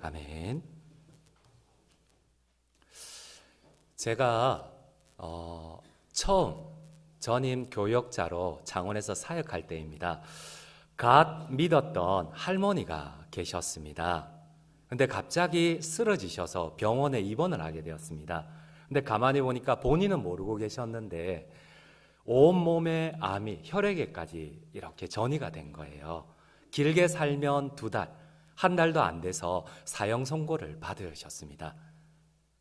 아멘. 제가 처음 전임 교역자로 창원에서 사역할 때입니다. 갓 믿었던 할머니가 계셨습니다. 근데 갑자기 쓰러지셔서 병원에 입원을 하게 되었습니다. 근데 가만히 보니까 본인은 모르고 계셨는데 온몸에 암이 혈액에까지 이렇게 전이가 된 거예요. 길게 살면 2달, 한 달도 안 돼서 사형 선고를 받으셨습니다.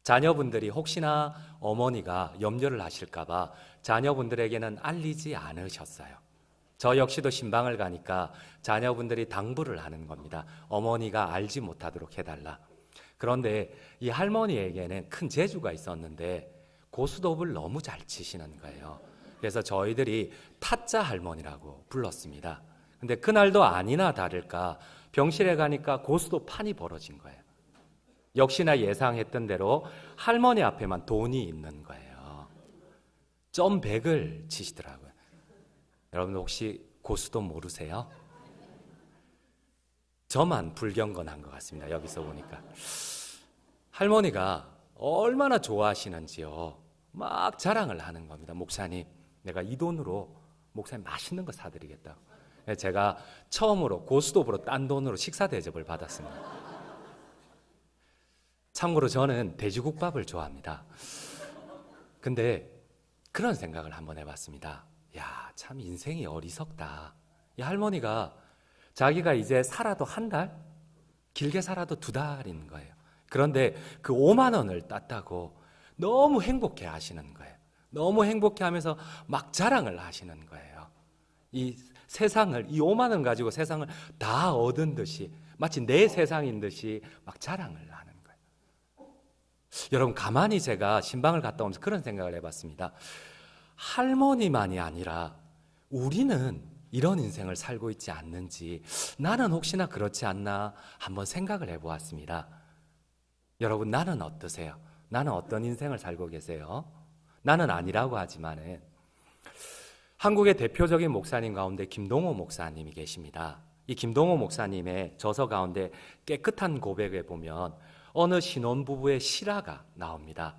자녀분들이 혹시나 어머니가 염려를 하실까봐 자녀분들에게는 알리지 않으셨어요. 저 역시도 신방을 가니까 자녀분들이 당부를 하는 겁니다. 어머니가 알지 못하도록 해달라. 그런데 이 할머니에게는 큰 재주가 있었는데 고스톱을 너무 잘 치시는 거예요. 그래서 저희들이 타짜 할머니라고 불렀습니다. 근데 그날도 아니나 다를까 병실에 가니까 고스톱 판이 벌어진 거예요. 역시나 예상했던 대로 할머니 앞에만 돈이 있는 거예요. 점 100을 치시더라고요. 여러분 혹시 고스톱 모르세요? 저만 불경건한 것 같습니다. 여기서 보니까 할머니가 얼마나 좋아하시는지요. 막 자랑을 하는 겁니다. 목사님, 내가 이 돈으로 목사님 맛있는 거 사드리겠다고. 제가 처음으로 고스톱으로 딴 돈으로 식사 대접을 받았습니다. 참고로 저는 돼지국밥을 좋아합니다. 근데 그런 생각을 한번 해봤습니다. 야, 참 인생이 어리석다. 이 할머니가 자기가 이제 살아도 한 달, 길게 살아도 2달인 거예요. 그런데 그 5만 원을 땄다고 너무 행복해 하시는 거예요. 너무 행복해 하면서 막 자랑을 하시는 거예요. 이 세상을, 이 5만 원 가지고 세상을 다 얻은 듯이, 마치 내 세상인 듯이 막 자랑을 하는 거예요. 여러분, 가만히 제가 신방을 갔다 오면서 그런 생각을 해봤습니다. 할머니만이 아니라 우리는 이런 인생을 살고 있지 않는지, 나는 혹시나 그렇지 않나 한번 생각을 해보았습니다. 여러분, 나는 어떠세요? 나는 어떤 인생을 살고 계세요? 나는 아니라고 하지만은 한국의 대표적인 목사님 가운데 김동호 목사님이 계십니다. 이 김동호 목사님의 저서 가운데 깨끗한 고백에 보면 어느 신혼부부의 실화가 나옵니다.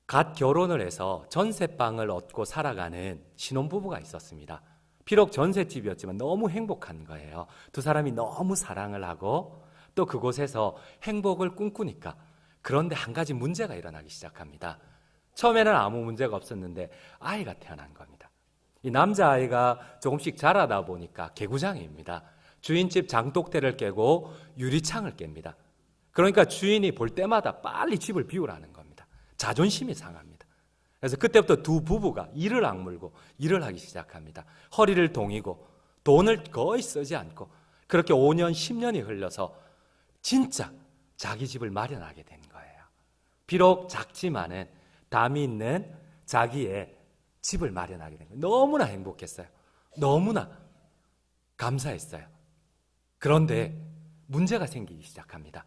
갓 결혼을 해서 전셋방을 얻고 살아가는 신혼부부가 있었습니다. 비록 전셋집이었지만 너무 행복한 거예요. 두 사람이 너무 사랑을 하고 또 그곳에서 행복을 꿈꾸니까. 그런데 한 가지 문제가 일어나기 시작합니다. 처음에는 아무 문제가 없었는데 아이가 태어난 겁니다. 이 남자아이가 조금씩 자라다 보니까 개구장입니다. 주인집 장독대를 깨고 유리창을 깹니다. 그러니까 주인이 볼 때마다 빨리 집을 비우라는 겁니다. 자존심이 상합니다. 그래서 그때부터 두 부부가 이를 악물고 일을 하기 시작합니다. 허리를 동이고 돈을 거의 쓰지 않고 그렇게 5년, 10년이 흘러서 진짜 자기 집을 마련하게 된 거예요. 비록 작지만은 담이 있는 자기의 집을 마련하게 된 거예요. 너무나 행복했어요. 너무나 감사했어요. 그런데 문제가 생기기 시작합니다.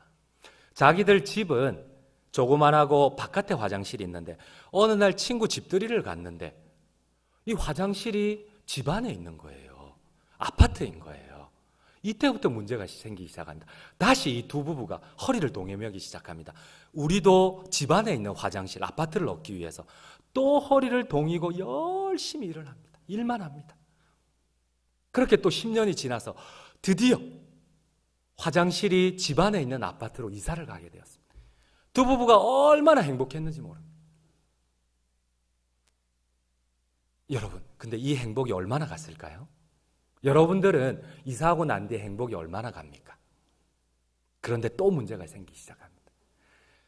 자기들 집은 조그만하고 바깥에 화장실이 있는데 어느 날 친구 집들이를 갔는데 이 화장실이 집 안에 있는 거예요. 아파트인 거예요. 이때부터 문제가 생기기 시작합니다. 다시 이 두 부부가 허리를 동여매기 시작합니다. 우리도 집 안에 있는 화장실, 아파트를 얻기 위해서 또 허리를 동이고 열심히 일을 합니다. 일만 합니다. 그렇게 또 10년이 지나서 드디어 화장실이 집 안에 있는 아파트로 이사를 가게 되었습니다. 두 부부가 얼마나 행복했는지 모릅니다. 여러분, 근데 이 행복이 얼마나 갔을까요? 여러분들은 이사하고 난 뒤에 행복이 얼마나 갑니까? 그런데 또 문제가 생기기 시작합니다.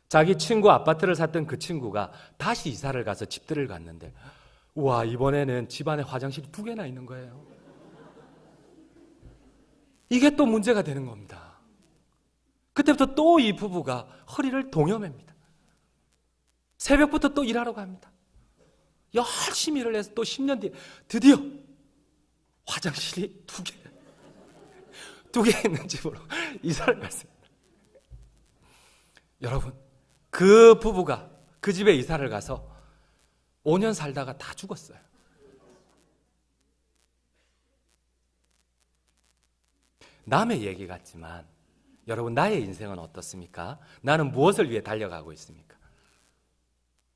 자기 친구 아파트를 샀던 그 친구가 다시 이사를 가서 집들을 갔는데 우와, 이번에는 집안에 화장실이 2개나 있는 거예요. 이게 또 문제가 되는 겁니다. 그때부터 또 이 부부가 허리를 동여맵니다. 새벽부터 또 일하러 갑니다. 열심히 일을 해서 또 10년 뒤에 드디어 화장실이 2개 있는 집으로 이사를 갔습니다. 여러분, 그 부부가 그 집에 이사를 가서 5년 살다가 다 죽었어요. 남의 얘기 같지만 여러분, 나의 인생은 어떻습니까? 나는 무엇을 위해 달려가고 있습니까?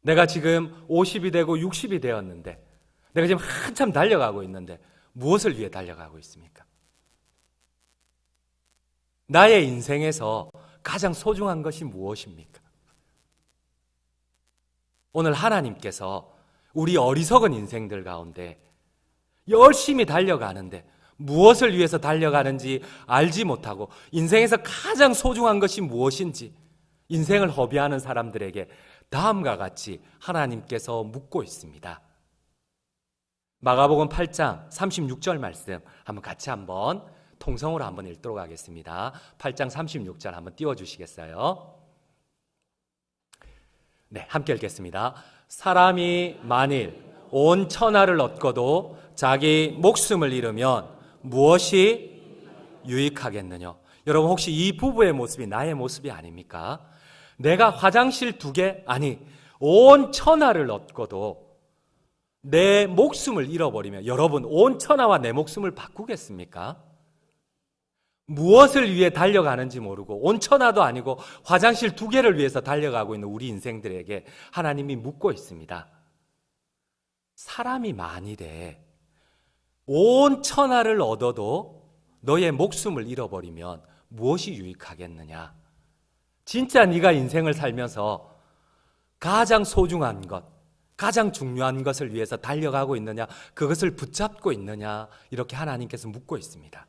내가 지금 50이 되고 60이 되었는데, 내가 지금 한참 달려가고 있는데 무엇을 위해 달려가고 있습니까? 나의 인생에서 가장 소중한 것이 무엇입니까? 오늘 하나님께서 우리 어리석은 인생들 가운데 열심히 달려가는데 무엇을 위해서 달려가는지 알지 못하고 인생에서 가장 소중한 것이 무엇인지 인생을 허비하는 사람들에게 다음과 같이 하나님께서 묻고 있습니다. 마가복음 8장 36절 말씀 한번 같이 한번 통성으로 한번 읽도록 하겠습니다. 8장 36절 한번 띄워주시겠어요? 네, 함께 읽겠습니다. 사람이 만일 온 천하를 얻고도 자기 목숨을 잃으면 무엇이 유익하겠느냐? 여러분, 혹시 이 부부의 모습이 나의 모습이 아닙니까? 내가 화장실 2개, 아니 온 천하를 얻고도 내 목숨을 잃어버리면 여러분, 온 천하와 내 목숨을 바꾸겠습니까? 무엇을 위해 달려가는지 모르고 온 천하도 아니고 화장실 2개를 위해서 달려가고 있는 우리 인생들에게 하나님이 묻고 있습니다. 사람이 만일에 온 천하를 얻어도 너의 목숨을 잃어버리면 무엇이 유익하겠느냐? 진짜 네가 인생을 살면서 가장 소중한 것, 가장 중요한 것을 위해서 달려가고 있느냐? 그것을 붙잡고 있느냐? 이렇게 하나님께서 묻고 있습니다.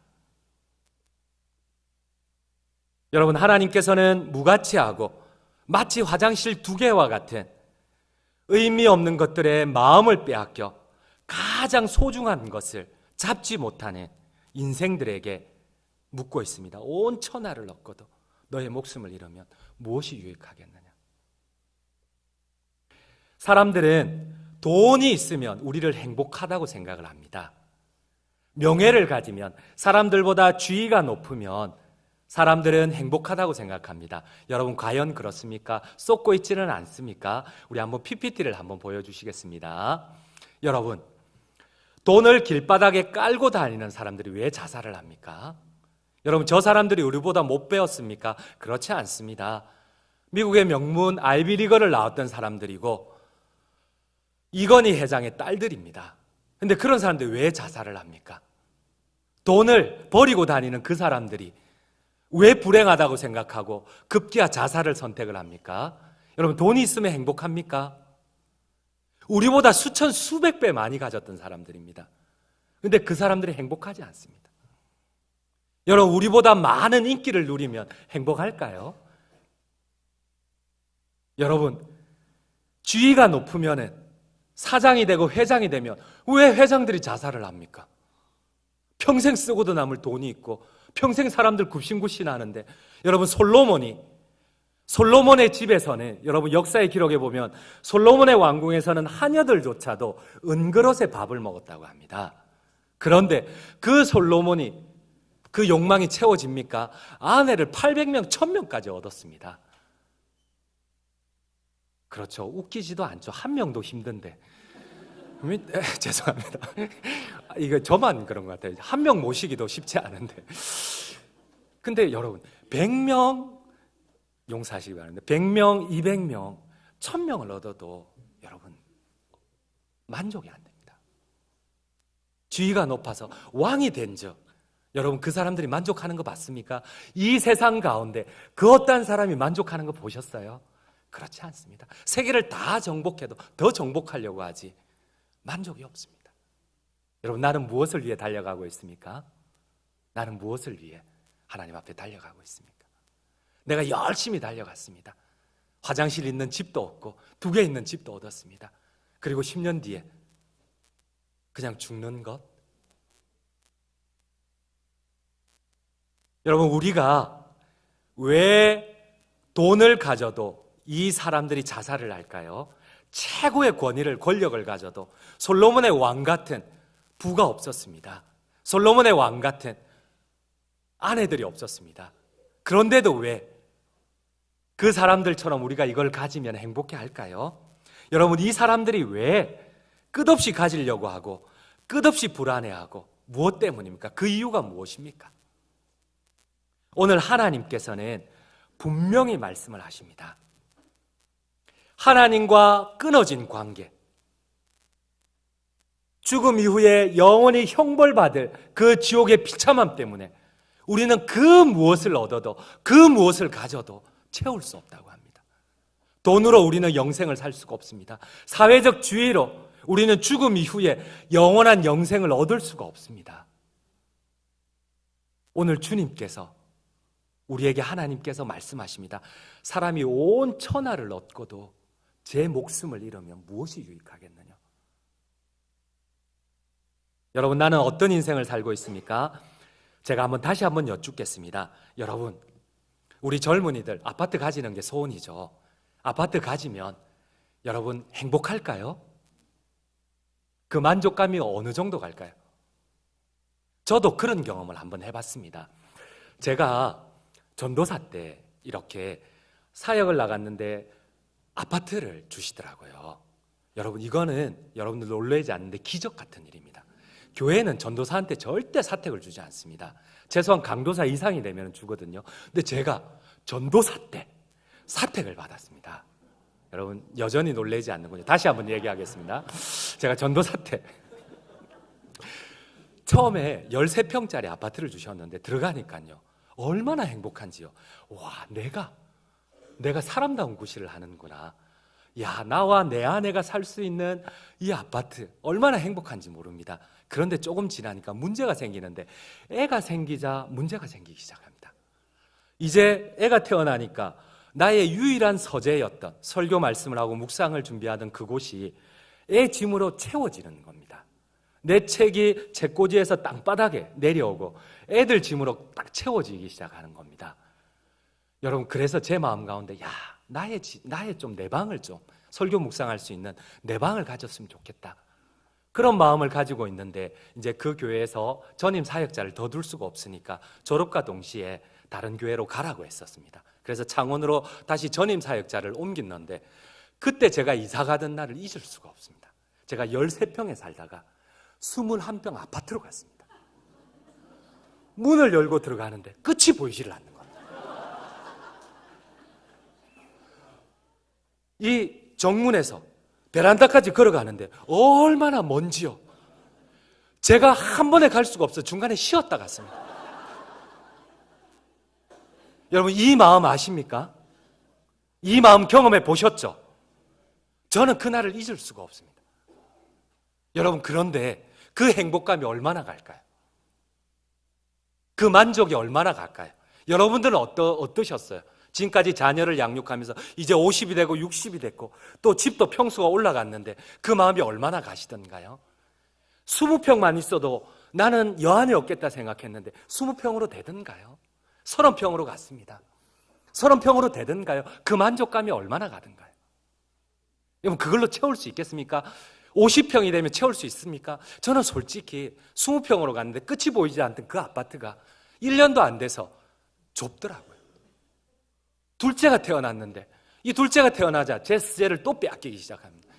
여러분, 하나님께서는 무가치하고 마치 화장실 2개와 같은 의미 없는 것들에 마음을 빼앗겨 가장 소중한 것을 잡지 못하는 인생들에게 묻고 있습니다. 온 천하를 얻고도 너의 목숨을 잃으면 무엇이 유익하겠느냐? 사람들은 돈이 있으면 우리를 행복하다고 생각을 합니다. 명예를 가지면, 사람들보다 지위가 높으면 사람들은 행복하다고 생각합니다. 여러분, 과연 그렇습니까? 쏟고 있지는 않습니까? 우리 한번 PPT를 한번 보여주시겠습니다. 여러분, 돈을 길바닥에 깔고 다니는 사람들이 왜 자살을 합니까? 여러분, 저 사람들이 우리보다 못 배웠습니까? 그렇지 않습니다. 미국의 명문 아이비리거를 나왔던 사람들이고 이건희 회장의 딸들입니다. 그런데 그런 사람들이 왜 자살을 합니까? 돈을 버리고 다니는 그 사람들이 왜 불행하다고 생각하고 급기야 자살을 선택을 합니까? 여러분, 돈이 있으면 행복합니까? 우리보다 수천 수백 배 많이 가졌던 사람들입니다. 그런데 그 사람들이 행복하지 않습니다. 여러분, 우리보다 많은 인기를 누리면 행복할까요? 여러분, 지위가 높으면 사장이 되고 회장이 되면 왜 회장들이 자살을 합니까? 평생 쓰고도 남을 돈이 있고 평생 사람들 굽신굽신하는데, 여러분, 솔로몬의 집에서는, 여러분 역사의 기록에 보면 솔로몬의 왕궁에서는 하녀들조차도 은그릇에 밥을 먹었다고 합니다. 그런데 그 솔로몬이 그 욕망이 채워집니까? 아내를 800명, 1000명까지 얻었습니다. 그렇죠. 웃기지도 않죠. 한 명도 힘든데. 죄송합니다. 이거 저만 그런 것 같아요. 한 명 모시기도 쉽지 않은데. 근데 여러분, 100명 용서하시기 바랍니다. 100명, 200명, 1000명을 얻어도 여러분 만족이 안 됩니다. 지위가 높아서 왕이 된 적, 여러분 그 사람들이 만족하는 거 맞습니까? 이 세상 가운데 그 어떤 사람이 만족하는 거 보셨어요? 그렇지 않습니다. 세계를 다 정복해도 더 정복하려고 하지 만족이 없습니다. 여러분, 나는 무엇을 위해 달려가고 있습니까? 나는 무엇을 위해 하나님 앞에 달려가고 있습니까? 내가 열심히 달려갔습니다. 화장실 있는 집도 얻고 2개 있는 집도 얻었습니다. 그리고 10년 뒤에 그냥 죽는 것? 여러분, 우리가 왜 돈을 가져도 이 사람들이 자살을 할까요? 최고의 권력을 가져도 솔로몬의 왕 같은 부가 없었습니다. 솔로몬의 왕 같은 아내들이 없었습니다. 그런데도 왜 그 사람들처럼 우리가 이걸 가지면 행복해 할까요? 여러분, 이 사람들이 왜 끝없이 가지려고 하고 끝없이 불안해하고 무엇 때문입니까? 그 이유가 무엇입니까? 오늘 하나님께서는 분명히 말씀을 하십니다. 하나님과 끊어진 관계, 죽음 이후에 영원히 형벌받을 그 지옥의 비참함 때문에 우리는 그 무엇을 얻어도, 그 무엇을 가져도 채울 수 없다고 합니다. 돈으로 우리는 영생을 살 수가 없습니다. 사회적 지위로 우리는 죽음 이후에 영원한 영생을 얻을 수가 없습니다. 오늘 주님께서, 우리에게 하나님께서 말씀하십니다. 사람이 온 천하를 얻고도 제 목숨을 잃으면 무엇이 유익하겠느냐? 여러분, 나는 어떤 인생을 살고 있습니까? 제가 다시 한번 여쭙겠습니다. 여러분, 우리 젊은이들 아파트 가지는 게 소원이죠. 아파트 가지면 여러분 행복할까요? 그 만족감이 어느 정도 갈까요? 저도 그런 경험을 한번 해봤습니다. 제가 전도사 때 이렇게 사역을 나갔는데 아파트를 주시더라고요. 여러분, 이거는 여러분들 놀라지 않는데 기적 같은 일입니다. 교회는 전도사한테 절대 사택을 주지 않습니다. 최소한 강도사 이상이 되면 주거든요. 근데 제가 전도사 때 사택을 받았습니다. 여러분, 여전히 놀라지 않는군요. 다시 한번 얘기하겠습니다. 제가 전도사 때 처음에 13평짜리 아파트를 주셨는데 들어가니까요, 얼마나 행복한지요. 와, 내가 사람다운 구실을 하는구나. 야, 나와 내 아내가 살 수 있는 이 아파트 얼마나 행복한지 모릅니다. 그런데 조금 지나니까 문제가 생기는데, 애가 생기자 문제가 생기기 시작합니다. 이제 애가 태어나니까 나의 유일한 서재였던 설교 말씀을 하고 묵상을 준비하던 그곳이 애 짐으로 채워지는 겁니다. 내 책이 책꽂이에서 땅바닥에 내려오고 애들 짐으로 딱 채워지기 시작하는 겁니다. 여러분, 그래서 제 마음 가운데, 야, 나의 좀 내 방을 좀 설교 묵상할 수 있는 내 방을 가졌으면 좋겠다. 그런 마음을 가지고 있는데, 이제 그 교회에서 전임 사역자를 더 둘 수가 없으니까 졸업과 동시에 다른 교회로 가라고 했었습니다. 그래서 창원으로 다시 전임 사역자를 옮겼는데, 그때 제가 이사 가던 날을 잊을 수가 없습니다. 제가 13평에 살다가 21평 아파트로 갔습니다. 문을 열고 들어가는데 끝이 보이지를 않는 겁니다. 이 정문에서 베란다까지 걸어가는데 얼마나 먼지요. 제가 한 번에 갈 수가 없어요. 중간에 쉬었다 갔습니다. 여러분, 이 마음 아십니까? 이 마음 경험해 보셨죠? 저는 그날을 잊을 수가 없습니다. 여러분, 그런데 그 행복감이 얼마나 갈까요? 그 만족이 얼마나 갈까요? 여러분들은 어떠셨어요? 지금까지 자녀를 양육하면서 이제 50이 되고 60이 됐고 또 집도 평수가 올라갔는데 그 마음이 얼마나 가시던가요? 20평만 있어도 나는 여한이 없겠다 생각했는데 20평으로 되던가요? 30평으로 갔습니다. 30평으로 되던가요? 그 만족감이 얼마나 가던가요? 여러분, 그걸로 채울 수 있겠습니까? 50평이 되면 채울 수 있습니까? 저는 솔직히 20평으로 갔는데 끝이 보이지 않던 그 아파트가 1년도 안 돼서 좁더라고요. 둘째가 태어났는데 이 둘째가 태어나자 제 스제를 또 빼앗기기 시작합니다.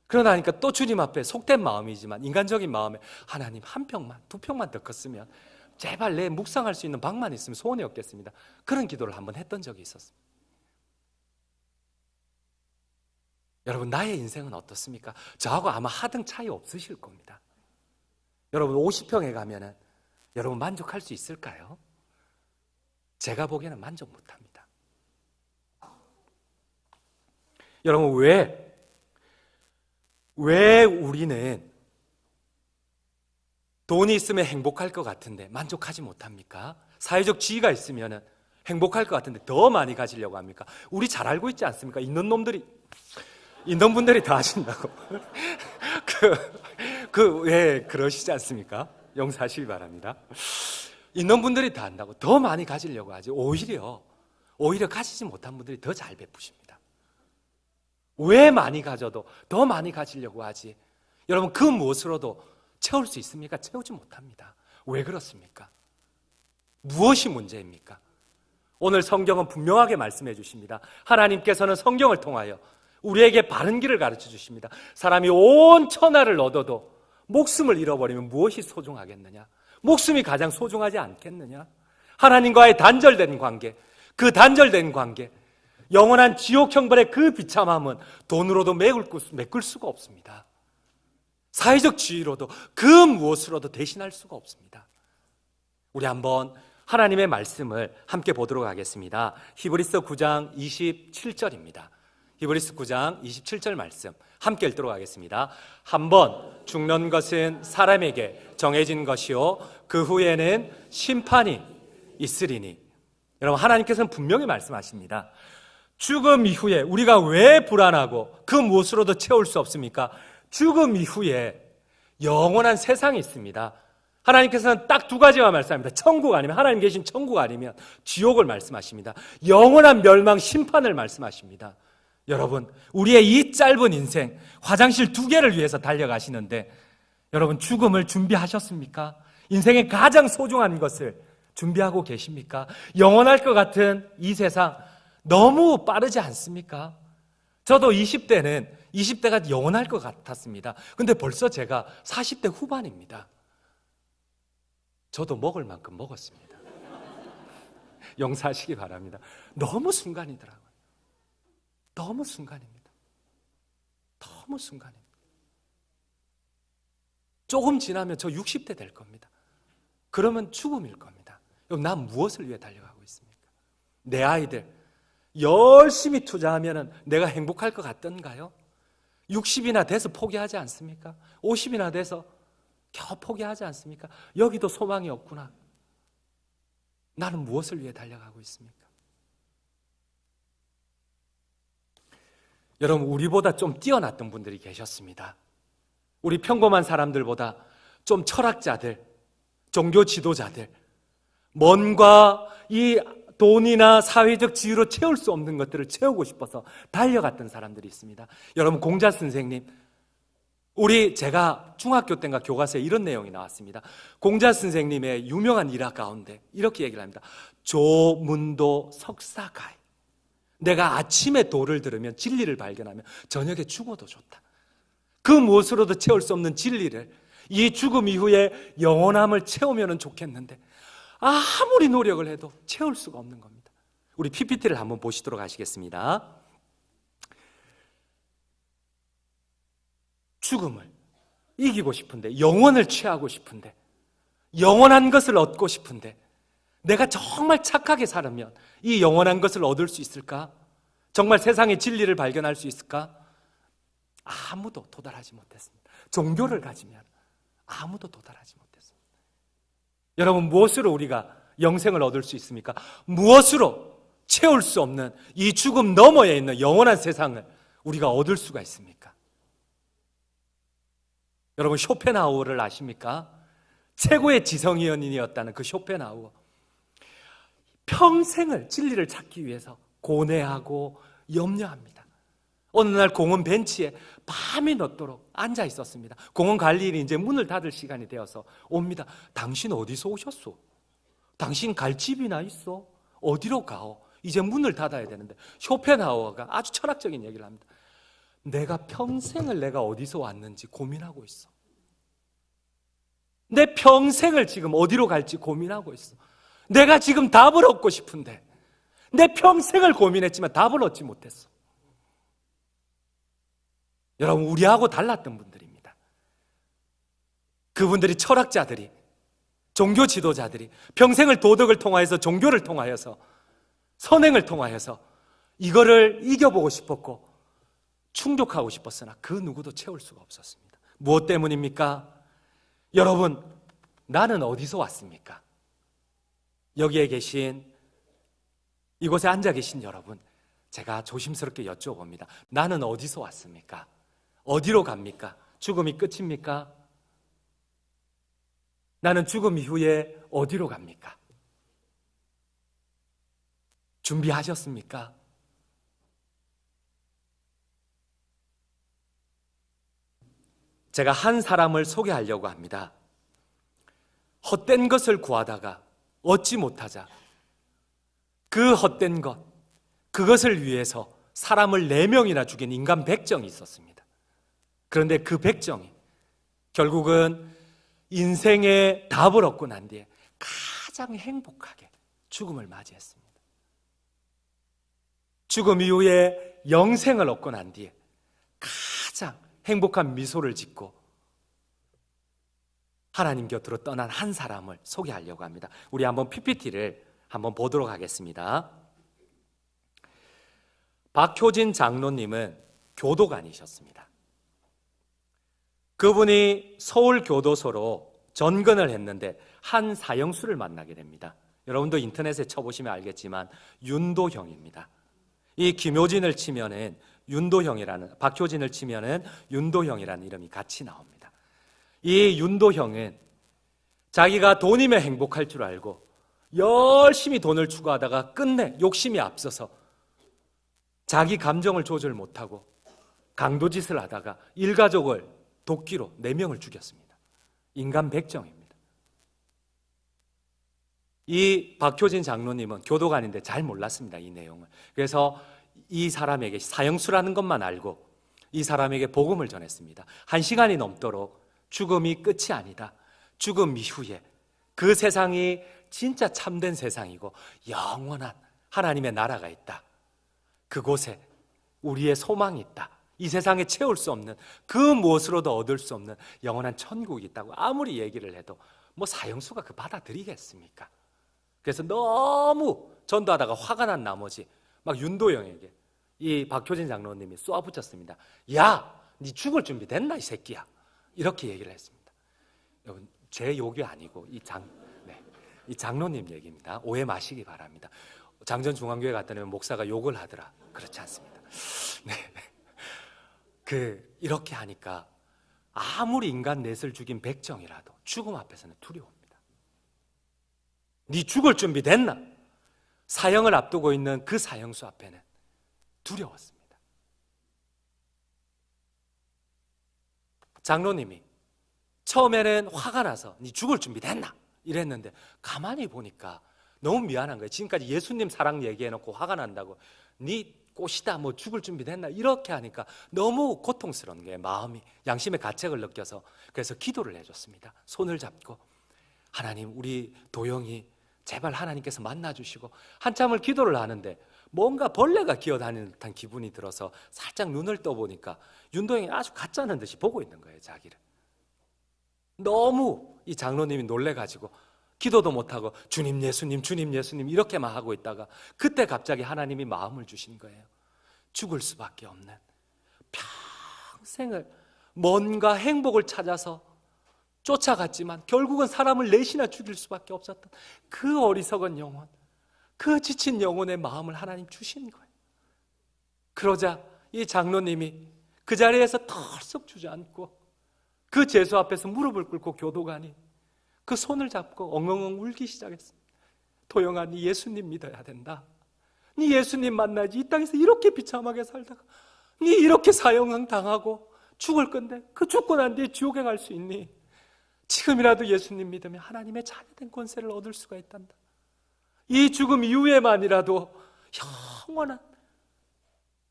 그러나니까 또 주님 앞에 속된 마음이지만 인간적인 마음에, 하나님, 1평만 2평만 더 컸으면 제발 내 묵상할 수 있는 방만 있으면 소원이 없겠습니다. 그런 기도를 한번 했던 적이 있었습니다. 여러분, 나의 인생은 어떻습니까? 저하고 아마 하등 차이 없으실 겁니다. 여러분, 50평에 가면은 여러분 만족할 수 있을까요? 제가 보기에는 만족 못합니다. 여러분, 왜 우리는 돈이 있으면 행복할 것 같은데 만족하지 못합니까? 사회적 지위가 있으면 행복할 것 같은데 더 많이 가지려고 합니까? 우리 잘 알고 있지 않습니까? 있는 분들이 다 하신다고. 왜 그러시지 않습니까? 용서하시기 바랍니다. 있는 분들이 다 한다고 더 많이 가지려고 하지. 오히려 가지지 못한 분들이 더 잘 베푸십니다. 왜 많이 가져도 더 많이 가지려고 하지? 여러분, 그 무엇으로도 채울 수 있습니까? 채우지 못합니다. 왜 그렇습니까? 무엇이 문제입니까? 오늘 성경은 분명하게 말씀해 주십니다. 하나님께서는 성경을 통하여 우리에게 바른 길을 가르쳐 주십니다. 사람이 온 천하를 얻어도 목숨을 잃어버리면 무엇이 소중하겠느냐? 목숨이 가장 소중하지 않겠느냐? 하나님과의 단절된 관계, 그 단절된 관계, 영원한 지옥 형벌의 그 비참함은 돈으로도 메꿀 수가 없습니다. 사회적 지위로도 그 무엇으로도 대신할 수가 없습니다. 우리 한번 하나님의 말씀을 함께 보도록 하겠습니다. 히브리서 9장 27절입니다. 히브리서 9장 27절 말씀 함께 읽도록 하겠습니다. 한번 죽는 것은 사람에게 정해진 것이요 그 후에는 심판이 있으리니. 여러분, 하나님께서는 분명히 말씀하십니다. 죽음 이후에 우리가 왜 불안하고 그 무엇으로도 채울 수 없습니까? 죽음 이후에 영원한 세상이 있습니다. 하나님께서는 딱 두 가지만 말씀합니다. 천국 아니면, 하나님 계신 천국 아니면 지옥을 말씀하십니다. 영원한 멸망 심판을 말씀하십니다. 여러분, 우리의 이 짧은 인생, 화장실 2개를 위해서 달려가시는데 여러분, 죽음을 준비하셨습니까? 인생의 가장 소중한 것을 준비하고 계십니까? 영원할 것 같은 이 세상 너무 빠르지 않습니까? 저도 20대가 영원할 것 같았습니다. 근데 벌써 제가 40대 후반입니다. 저도 먹을 만큼 먹었습니다. 용서하시기 바랍니다. 너무 순간이더라고요. 너무 순간입니다. 너무 순간입니다. 조금 지나면 저 60대 될 겁니다. 그러면 죽음일 겁니다. 그럼 난 무엇을 위해 달려가고 있습니까? 내 아이들 열심히 투자하면 내가 행복할 것 같던가요? 60이나 돼서 포기하지 않습니까? 50이나 돼서 겨우 포기하지 않습니까? 여기도 소망이 없구나. 나는 무엇을 위해 달려가고 있습니까? 여러분, 우리보다 좀 뛰어났던 분들이 계셨습니다. 우리 평범한 사람들보다 좀 철학자들, 종교 지도자들, 뭔가 이 돈이나 사회적 지위로 채울 수 없는 것들을 채우고 싶어서 달려갔던 사람들이 있습니다. 여러분, 공자 선생님, 제가 중학교 때인가 교과서에 이런 내용이 나왔습니다. 공자 선생님의 유명한 일화 가운데 이렇게 얘기를 합니다. 조문도 석사가이. 내가 아침에 도를 들으면 진리를 발견하면 저녁에 죽어도 좋다. 그 무엇으로도 채울 수 없는 진리를 이 죽음 이후에 영원함을 채우면 좋겠는데 아무리 노력을 해도 채울 수가 없는 겁니다. 우리 PPT를 한번 보시도록 하시겠습니다. 죽음을 이기고 싶은데, 영원을 취하고 싶은데, 영원한 것을 얻고 싶은데, 내가 정말 착하게 살면 이 영원한 것을 얻을 수 있을까? 정말 세상의 진리를 발견할 수 있을까? 아무도 도달하지 못했습니다. 종교를 가지면 아무도 도달하지 못했습니다. 여러분, 무엇으로 우리가 영생을 얻을 수 있습니까? 무엇으로 채울 수 없는 이 죽음 너머에 있는 영원한 세상을 우리가 얻을 수가 있습니까? 여러분, 쇼펜하우어를 아십니까? 최고의 지성위원이었다는 그 쇼펜하우어. 평생을 진리를 찾기 위해서 고뇌하고 염려합니다. 어느 날 공원 벤치에 밤이 늦도록 앉아 있었습니다. 공원 관리인이 이제 문을 닫을 시간이 되어서 옵니다. 당신 어디서 오셨소? 당신 갈 집이나 있어? 어디로 가오? 이제 문을 닫아야 되는데, 쇼펜하우어가 아주 철학적인 얘기를 합니다. 내가 평생을 내가 어디서 왔는지 고민하고 있어. 내 평생을 지금 어디로 갈지 고민하고 있어. 내가 지금 답을 얻고 싶은데 내 평생을 고민했지만 답을 얻지 못했어. 여러분, 우리하고 달랐던 분들입니다. 그분들이 철학자들이, 종교 지도자들이 평생을 도덕을 통하여서, 종교를 통하여서, 선행을 통하여서 이거를 이겨보고 싶었고 충족하고 싶었으나 그 누구도 채울 수가 없었습니다. 무엇 때문입니까? 여러분, 나는 어디서 왔습니까? 여기에 계신, 이곳에 앉아 계신 여러분, 제가 조심스럽게 여쭤봅니다. 나는 어디서 왔습니까? 어디로 갑니까? 죽음이 끝입니까? 나는 죽음 이후에 어디로 갑니까? 준비하셨습니까? 제가 한 사람을 소개하려고 합니다. 헛된 것을 구하다가 얻지 못하자 그 헛된 것, 그것을 위해서 사람을 4명이나 죽인 인간 백정이 있었습니다. 그런데 그 백정이 결국은 인생의 답을 얻고 난 뒤에 가장 행복하게 죽음을 맞이했습니다. 죽음 이후에 영생을 얻고 난 뒤에 가장 행복한 미소를 짓고 하나님 곁으로 떠난 한 사람을 소개하려고 합니다. 우리 한번 PPT를 한번 보도록 하겠습니다. 박효진 장로님은 교도관이셨습니다. 그분이 서울교도소로 전근을 했는데 한 사형수를 만나게 됩니다. 여러분도 인터넷에 쳐보시면 알겠지만 윤도형입니다. 이 김효진을 치면은 윤도형이라는, 박효진을 치면은 윤도형이라는 이름이 같이 나옵니다. 이 윤도형은 자기가 돈이면 행복할 줄 알고 열심히 돈을 추구하다가 끝내 욕심이 앞서서 자기 감정을 조절 못하고 강도짓을 하다가 일가족을 도끼로 4명을 죽였습니다. 인간 백정입니다. 이 박효진 장로님은 교도관인데 잘 몰랐습니다, 이 내용을. 그래서 이 사람에게 사형수라는 것만 알고 이 사람에게 복음을 전했습니다. 1시간이 넘도록 죽음이 끝이 아니다, 죽음 이후에 그 세상이 진짜 참된 세상이고 영원한 하나님의 나라가 있다, 그곳에 우리의 소망이 있다, 이 세상에 채울 수 없는 그 무엇으로도 얻을 수 없는 영원한 천국이 있다고 아무리 얘기를 해도 뭐 사형수가 그 받아들이겠습니까? 그래서 너무 전도하다가 화가 난 나머지 막 윤도영에게 이 박효진 장로님이 쏘아붙였습니다. 야, 네 죽을 준비 됐나 이 새끼야, 이렇게 얘기를 했습니다. 여러분, 제 욕이 아니고 이 장로님 얘기입니다. 오해 마시기 바랍니다. 장전중앙교회 갔더니 목사가 욕을 하더라, 그렇지 않습니다. 네. 이렇게 하니까 아무리 인간 넷을 죽인 백정이라도 죽음 앞에서는 두려웁니다. 네 죽을 준비 됐나? 사형을 앞두고 있는 그 사형수 앞에는 두려웠습니다. 장로님이 처음에는 화가 나서 네 죽을 준비 됐나? 이랬는데 가만히 보니까 너무 미안한 거예요. 지금까지 예수님 사랑 얘기해놓고 화가 난다고 네 꽃이다, 뭐 죽을 준비 됐나, 이렇게 하니까 너무 고통스러운 게 마음이, 양심의 가책을 느껴서 그래서 기도를 해줬습니다. 손을 잡고 하나님, 우리 도영이 제발 하나님께서 만나주시고, 한참을 기도를 하는데 뭔가 벌레가 기어다니는 듯한 기분이 들어서 살짝 눈을 떠보니까 윤도영이 아주 가짜는 듯이 보고 있는 거예요, 자기를. 너무 이 장로님이 놀래가지고 기도도 못하고 주님 예수님 주님 예수님 이렇게만 하고 있다가 그때 갑자기 하나님이 마음을 주신 거예요. 죽을 수밖에 없는, 평생을 뭔가 행복을 찾아서 쫓아갔지만 결국은 사람을 넷이나 죽일 수밖에 없었던 그 어리석은 영혼, 그 지친 영혼의 마음을 하나님 주신 거예요. 그러자 이 장로님이 그 자리에서 털썩 주저앉고 그 제수 앞에서 무릎을 꿇고 교도관이 그 손을 잡고 엉엉엉 울기 시작했습니다. 도영아, 네 예수님 믿어야 된다. 네 예수님 만나지. 이 땅에서 이렇게 비참하게 살다가 네 이렇게 사형 당하고 죽을 건데 그 죽고 난 뒤에 지옥에 갈 수 있니? 지금이라도 예수님 믿으면 하나님의 자녀된 권세를 얻을 수가 있단다. 이 죽음 이후에만이라도 영원한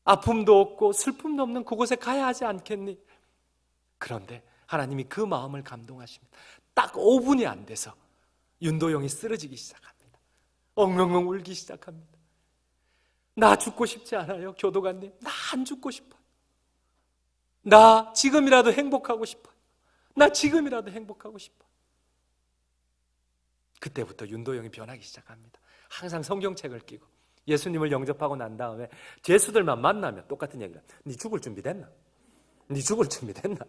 아픔도 없고 슬픔도 없는 그곳에 가야 하지 않겠니? 그런데 하나님이 그 마음을 감동하십니다. 딱 5분이 안 돼서 윤도영이 쓰러지기 시작합니다. 엉엉엉 울기 시작합니다. 나 죽고 싶지 않아요, 교도관님. 나 안 죽고 싶어요. 나 지금이라도 행복하고 싶어요. 나 지금이라도 행복하고 싶어요. 그때부터 윤도영이 변하기 시작합니다. 항상 성경책을 끼고 예수님을 영접하고 난 다음에 죄수들만 만나면 똑같은 얘기를 합니다. 네 죽을 준비 됐나? 네 죽을 준비 됐나?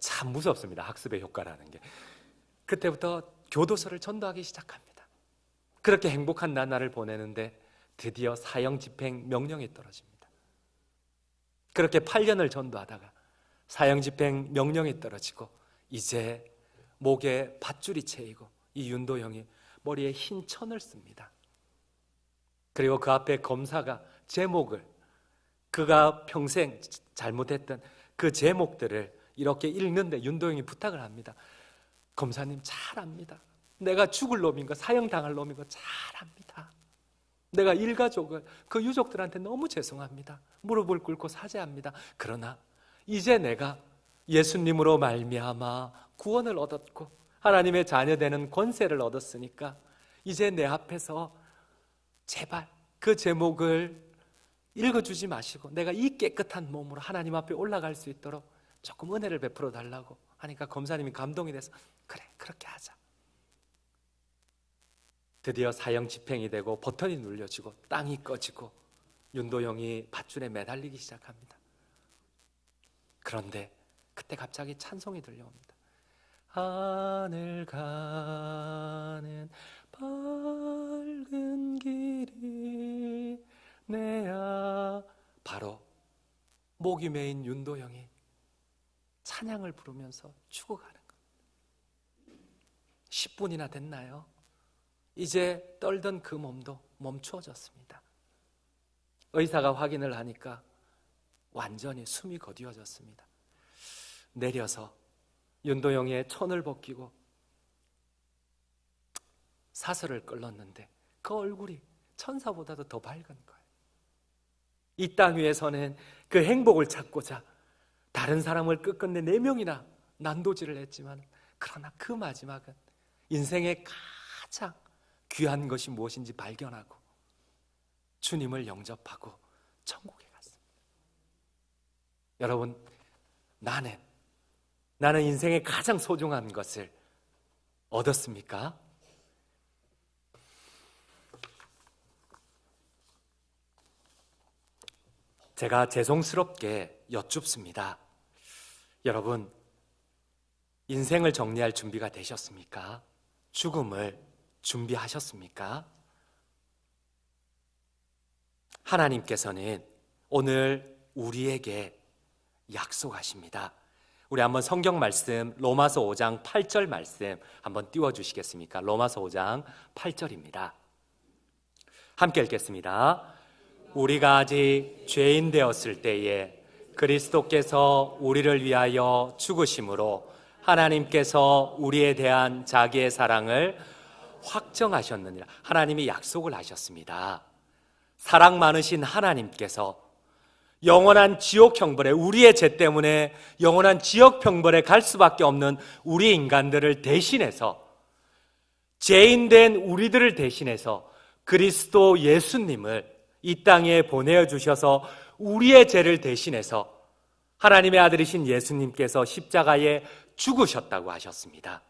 참 무섭습니다, 학습의 효과라는 게. 그때부터 교도소를 전도하기 시작합니다. 그렇게 행복한 나날을 보내는데 드디어 사형 집행 명령이 떨어집니다. 그렇게 8년을 전도하다가 사형 집행 명령이 떨어지고 이제 목에 밧줄이 채이고 이 윤도형이 머리에 흰 천을 씁니다. 그리고 그 앞에 검사가 제목을, 그가 평생 잘못했던 그 제목들을 이렇게 읽는데 윤도영이 부탁을 합니다. 검사님, 잘 압니다. 내가 죽을 놈인 거, 사형 당할 놈인 거 잘 압니다. 내가 일가족을, 그 유족들한테 너무 죄송합니다. 무릎을 꿇고 사죄합니다. 그러나 이제 내가 예수님으로 말미암아 구원을 얻었고 하나님의 자녀되는 권세를 얻었으니까 이제 내 앞에서 제발 그 제목을 읽어주지 마시고 내가 이 깨끗한 몸으로 하나님 앞에 올라갈 수 있도록 조금 은혜를 베풀어 달라고 하니까 검사님이 감동이 돼서 그래, 그렇게 하자. 드디어 사형 집행이 되고 버튼이 눌려지고 땅이 꺼지고 윤도영이 밧줄에 매달리기 시작합니다. 그런데 그때 갑자기 찬송이 들려옵니다. 하늘 가는 밝은 길이 내야. 바로 목이 메인 윤도영이 찬양을 부르면서 죽어가는 것. 10분이나 됐나요? 이제 떨던 그 몸도 멈추어졌습니다. 의사가 확인을 하니까 완전히 숨이 거두어졌습니다. 내려서 윤도영의 천을 벗기고 사슬을 끌었는데 그 얼굴이 천사보다도 더 밝은 거예요. 이 땅 위에서는 그 행복을 찾고자 다른 사람을 끝끝내 4명이나 난도질을 했지만, 그러나 그 마지막은 인생의 가장 귀한 것이 무엇인지 발견하고 주님을 영접하고 천국에 갔습니다. 여러분, 나는 인생의 가장 소중한 것을 얻었습니까? 제가 죄송스럽게 여쭙습니다. 여러분, 인생을 정리할 준비가 되셨습니까? 죽음을 준비하셨습니까? 하나님께서는 오늘 우리에게 약속하십니다. 우리 한번 성경 말씀 로마서 5장 8절 말씀 한번 띄워주시겠습니까? 로마서 5장 8절입니다. 함께 읽겠습니다. 우리가 아직 죄인 되었을 때에 그리스도께서 우리를 위하여 죽으심으로 하나님께서 우리에 대한 자기의 사랑을 확정하셨느니라. 하나님이 약속을 하셨습니다. 사랑 많으신 하나님께서 영원한 지옥 형벌에, 우리의 죄 때문에 영원한 지옥 형벌에 갈 수밖에 없는 우리 인간들을 대신해서, 죄인된 우리들을 대신해서 그리스도 예수님을 이 땅에 보내주셔서 우리의 죄를 대신해서 하나님의 아들이신 예수님께서 십자가에 죽으셨다고 하셨습니다.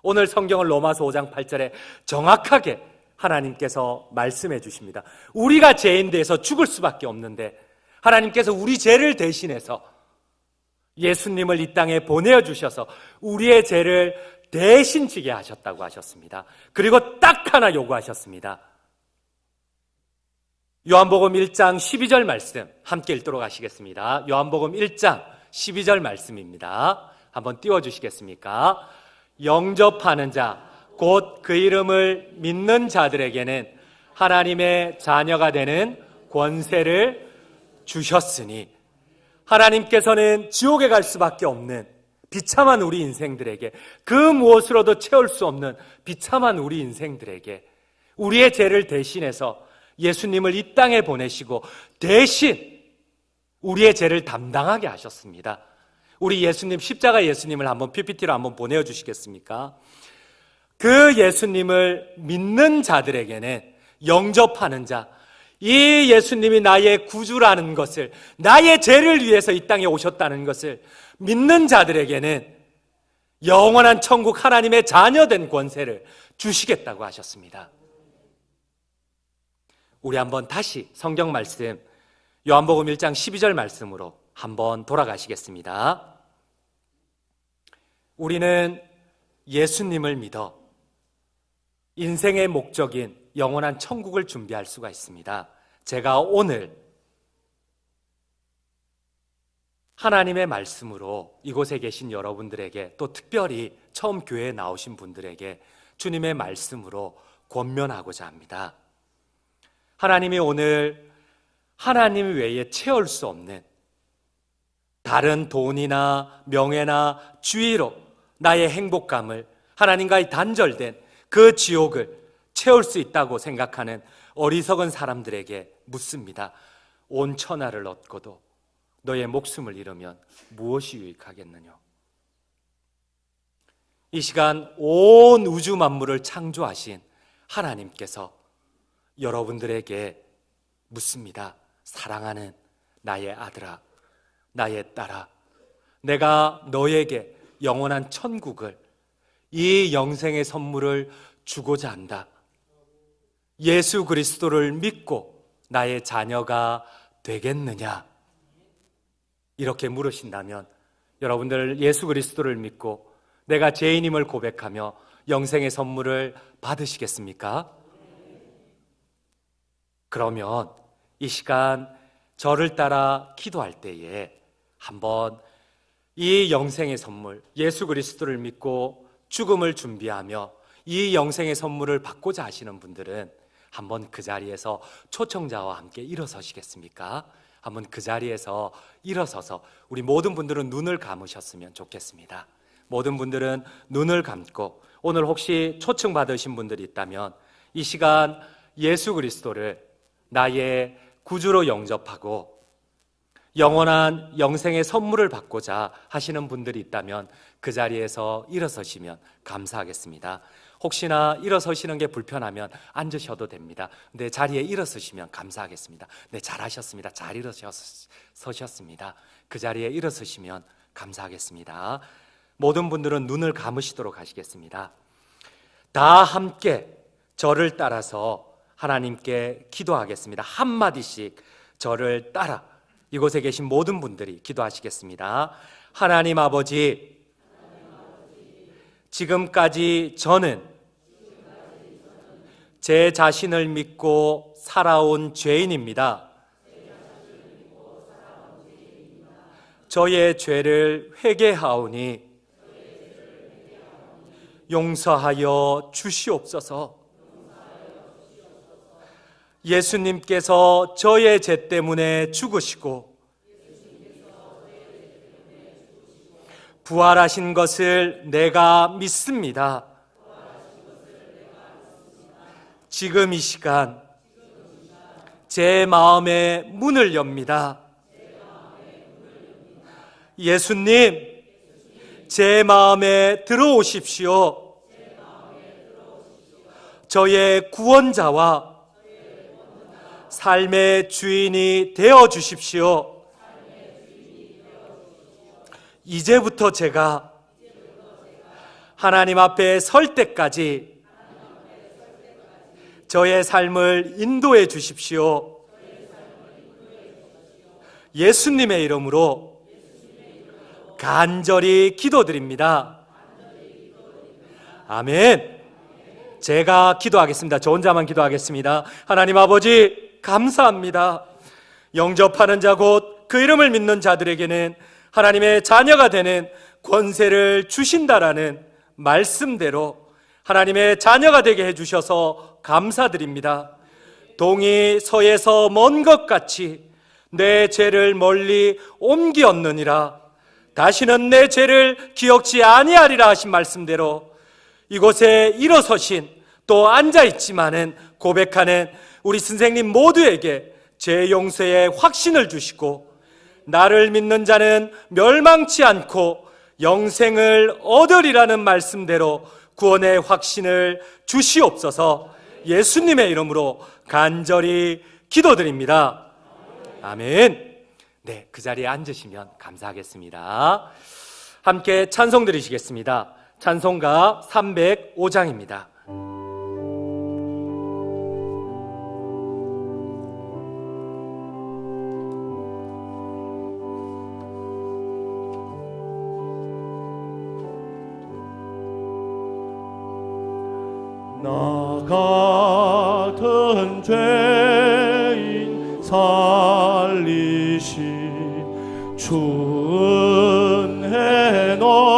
오늘 성경을 로마서 5장 8절에 정확하게 하나님께서 말씀해 주십니다. 우리가 죄인 돼서 죽을 수밖에 없는데 하나님께서 우리 죄를 대신해서 예수님을 이 땅에 보내주셔서 우리의 죄를 대신 지게 하셨다고 하셨습니다. 그리고 딱 하나 요구하셨습니다. 요한복음 1장 12절 말씀 함께 읽도록 하시겠습니다. 요한복음 1장 12절 말씀입니다. 한번 띄워주시겠습니까? 영접하는 자, 곧 그 이름을 믿는 자들에게는 하나님의 자녀가 되는 권세를 주셨으니, 하나님께서는 지옥에 갈 수밖에 없는 비참한 우리 인생들에게, 그 무엇으로도 채울 수 없는 비참한 우리 인생들에게 우리의 죄를 대신해서 예수님을 이 땅에 보내시고 대신 우리의 죄를 담당하게 하셨습니다. 우리 예수님, 십자가 예수님을 한번 PPT로 한번 보내주시겠습니까? 그 예수님을 믿는 자들에게는, 영접하는 자, 이 예수님이 나의 구주라는 것을, 나의 죄를 위해서 이 땅에 오셨다는 것을 믿는 자들에게는 영원한 천국 하나님의 자녀된 권세를 주시겠다고 하셨습니다. 우리 한번 다시 성경 말씀 요한복음 1장 12절 말씀으로 한번 돌아가시겠습니다. 우리는 예수님을 믿어 인생의 목적인 영원한 천국을 준비할 수가 있습니다. 제가 오늘 하나님의 말씀으로 이곳에 계신 여러분들에게, 또 특별히 처음 교회에 나오신 분들에게 주님의 말씀으로 권면하고자 합니다. 하나님이 오늘 하나님 외에 채울 수 없는 다른 돈이나 명예나 주의로 나의 행복감을, 하나님과의 단절된 그 지옥을 채울 수 있다고 생각하는 어리석은 사람들에게 묻습니다. 온 천하를 얻고도 너의 목숨을 잃으면 무엇이 유익하겠느냐? 이 시간 온 우주 만물을 창조하신 하나님께서 여러분들에게 묻습니다. 사랑하는 나의 아들아, 나의 딸아, 내가 너에게 영원한 천국을, 이 영생의 선물을 주고자 한다. 예수 그리스도를 믿고 나의 자녀가 되겠느냐? 이렇게 물으신다면 여러분들 예수 그리스도를 믿고 내가 죄인임을 고백하며 영생의 선물을 받으시겠습니까? 그러면 이 시간 저를 따라 기도할 때에 한번 이 영생의 선물, 예수 그리스도를 믿고 죽음을 준비하며 이 영생의 선물을 받고자 하시는 분들은 한번 그 자리에서 초청자와 함께 일어서시겠습니까? 한번 그 자리에서 일어서서 우리 모든 분들은 눈을 감으셨으면 좋겠습니다. 모든 분들은 눈을 감고 오늘 혹시 초청 받으신 분들이 있다면 이 시간 예수 그리스도를 나의 구주로 영접하고 영원한 영생의 선물을 받고자 하시는 분들이 있다면 그 자리에서 일어서시면 감사하겠습니다. 혹시나 일어서시는 게 불편하면 앉으셔도 됩니다. 근데 자리에 일어서시면 감사하겠습니다. 네, 잘하셨습니다. 잘 일어서셨습니다. 그 자리에 일어서시면 감사하겠습니다. 모든 분들은 눈을 감으시도록 하시겠습니다. 다 함께 저를 따라서 하나님께 기도하겠습니다. 한마디씩 저를 따라 이곳에 계신 모든 분들이 기도하시겠습니다. 하나님 아버지, 지금까지 저는 제 자신을 믿고 살아온 죄인입니다. 저의 죄를 회개하오니 용서하여 주시옵소서. 예수님께서 저의 죄 때문에 죽으시고 부활하신 것을 내가 믿습니다. 지금 이 시간 제 마음의 문을 엽니다. 예수님, 제 마음에 들어오십시오. 저의 구원자와 삶의 주인이 되어 주십시오. 이제부터 제가 하나님 앞에 설 때까지 저의 삶을 인도해 주십시오. 예수님의 이름으로 간절히 기도드립니다. 아멘. 제가 기도하겠습니다. 저 혼자만 기도하겠습니다. 하나님 아버지, 감사합니다. 영접하는 자 곧 그 이름을 믿는 자들에게는 하나님의 자녀가 되는 권세를 주신다라는 말씀대로 하나님의 자녀가 되게 해주셔서 감사드립니다. 동이 서에서 먼 것 같이 내 죄를 멀리 옮기었느니라. 다시는 내 죄를 기억지 아니하리라 하신 말씀대로 이곳에 일어서신 또 앉아있지만은 고백하는 우리 선생님 모두에게 죄 용서의 확신을 주시고 나를 믿는 자는 멸망치 않고 영생을 얻으리라는 말씀대로 구원의 확신을 주시옵소서. 예수님의 이름으로 간절히 기도드립니다. 아멘. 네, 그 자리에 앉으시면 감사하겠습니다. 함께 찬송 드리시겠습니다. 찬송가 305장입니다. 나 같은 죄인 살리신 주 은혜 놀라워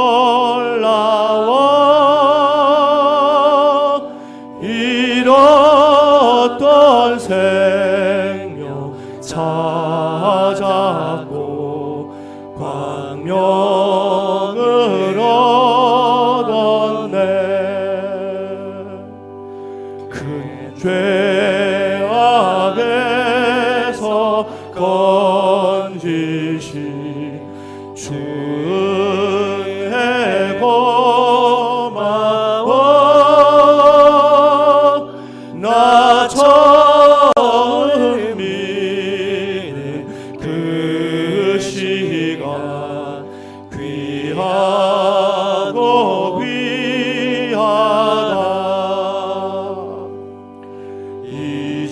잃었던 생명 찾았고 광명을 얻었네. 큰 죄악에서 건지신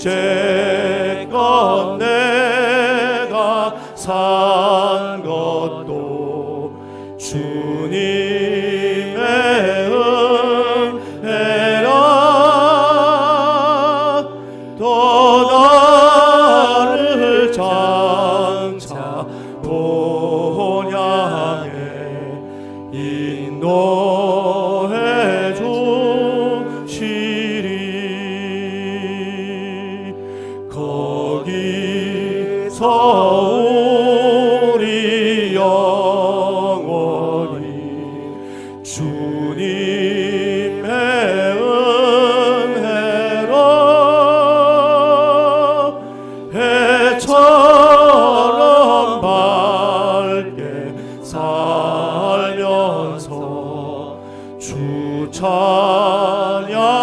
이제껏 내가 산 것도 주님의 은혜라. 또 나를 장차 본향에 인도해 주시리. 거기서 우리 영원히 주님의 은혜로 해처럼 밝게 살면서 주 찬양